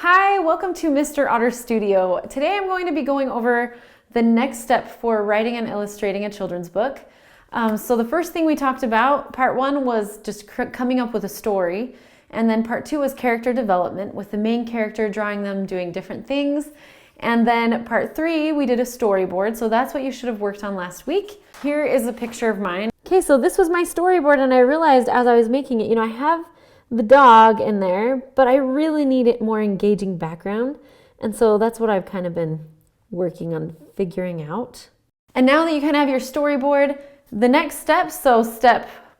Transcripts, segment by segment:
Hi, welcome to Mr. Otter Studio. Today I'm going to be going over the next step for writing and illustrating a children's book. So the first thing we talked about, part one, was just coming up with a story. And then part two was character development, with the main character drawing them doing different things. And then part three, we did a storyboard. So that's what you should have worked on last week. Here is a picture of mine. Okay, so this was my storyboard, and I realized as I was making it, I have the dog in there, but I really need it more engaging background. And so that's what I've kind of been working on figuring out. And now that you kind of have your storyboard, the next step, so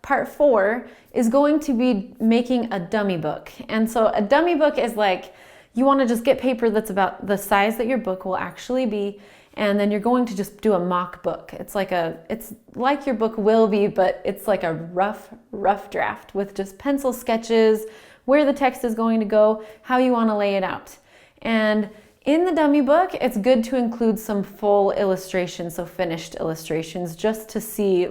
part four, is going to be making a dummy book. And so a dummy book is like, you want to just get paper that's about the size that your book will actually be, and then you're going to just do a mock book. It's like your book will be, but it's like a rough draft with just pencil sketches, where the text is going to go, how you want to lay it out. And in the dummy book, it's good to include some full illustrations, so finished illustrations, just to see,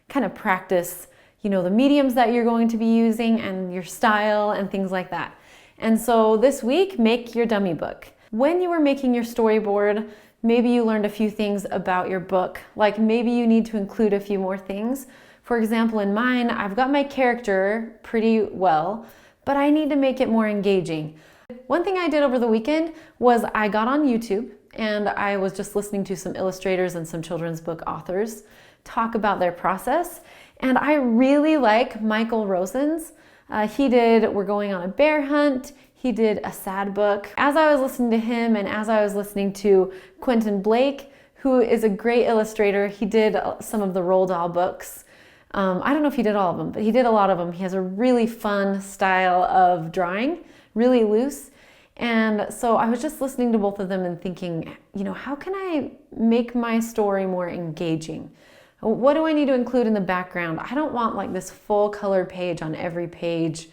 kind of practice, the mediums that you're going to be using and your style and things like that. And so this week, make your dummy book. When you were making your storyboard, maybe you learned a few things about your book, like maybe you need to include a few more things. For example, in mine, I've got my character pretty well, but I need to make it more engaging. One thing I did over the weekend was I got on YouTube and I was just listening to some illustrators and some children's book authors talk about their process. And I really like Michael Rosen's. He did We're Going on a Bear Hunt. He did a sad book. As I was listening to him and as I was listening to Quentin Blake, who is a great illustrator, he did some of the Roald Dahl books. I don't know if he did all of them, but he did a lot of them. He has a really fun style of drawing, really loose. And so I was just listening to both of them and thinking, how can I make my story more engaging? What do I need to include in the background? I don't want this full color page on every page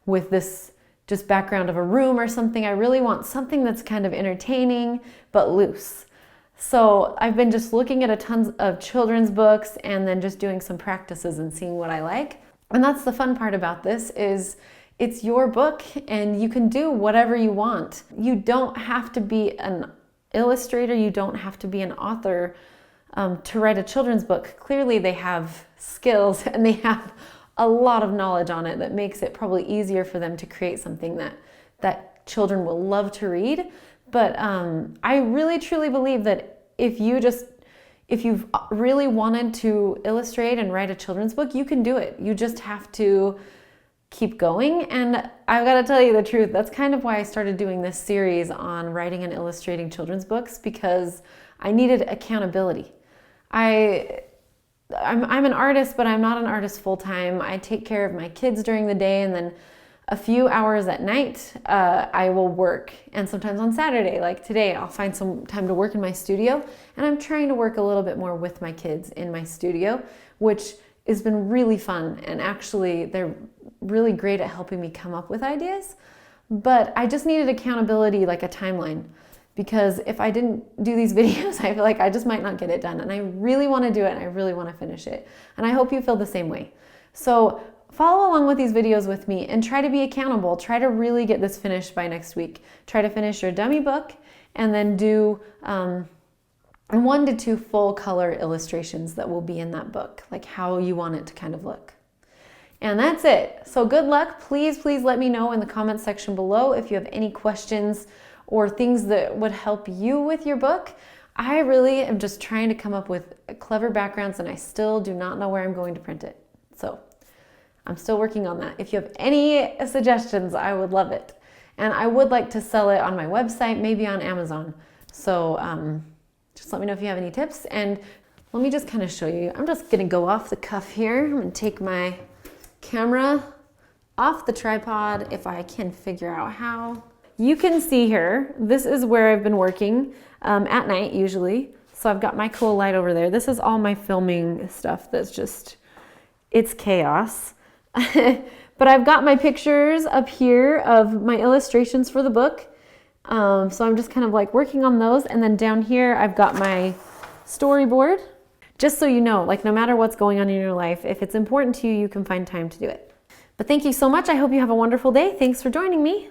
with this just background of a room or something. I really want something that's kind of entertaining but loose. So I've been just looking at a tons of children's books and then just doing some practices and seeing what I like. And that's the fun part about this, is it's your book and you can do whatever you want. You don't have to be an illustrator, you don't have to be an author to write a children's book. Clearly they have skills and they have a lot of knowledge on it that makes it probably easier for them to create something that children will love to read. But I really truly believe that if you've really wanted to illustrate and write a children's book, you can do it. You just have to keep going. And I've got to tell you the truth, that's kind of why I started doing this series on writing and illustrating children's books, because I needed accountability. I'm an artist, but I'm not an artist full-time. I take care of my kids during the day, and then a few hours at night, I will work. And sometimes on Saturday, like today, I'll find some time to work in my studio. And I'm trying to work a little bit more with my kids in my studio, which has been really fun. And actually, they're really great at helping me come up with ideas. But I just needed accountability, like a timeline. Because if I didn't do these videos, I feel like I just might not get it done. And I really want to do it and I really want to finish it. And I hope you feel the same way. So follow along with these videos with me and try to be accountable. Try to really get this finished by next week. Try to finish your dummy book and then do 1 to 2 full color illustrations that will be in that book, like how you want it to kind of look. And that's it. So good luck. Please let me know in the comments section below if you have any questions or things that would help you with your book. I really am just trying to come up with clever backgrounds, and I still do not know where I'm going to print it. So I'm still working on that. If you have any suggestions, I would love it. And I would like to sell it on my website, maybe on Amazon. So just let me know if you have any tips. And let me just kind of show you. I'm just gonna go off the cuff here. I'm gonna take my camera off the tripod if I can figure out how. You can see here, this is where I've been working at night usually. So I've got my cool light over there. This is all my filming stuff that's just, it's chaos. But I've got my pictures up here of my illustrations for the book. So I'm just kind of working on those. And then down here, I've got my storyboard. Just so you know, no matter what's going on in your life, if it's important to you, you can find time to do it. But thank you so much. I hope you have a wonderful day. Thanks for joining me.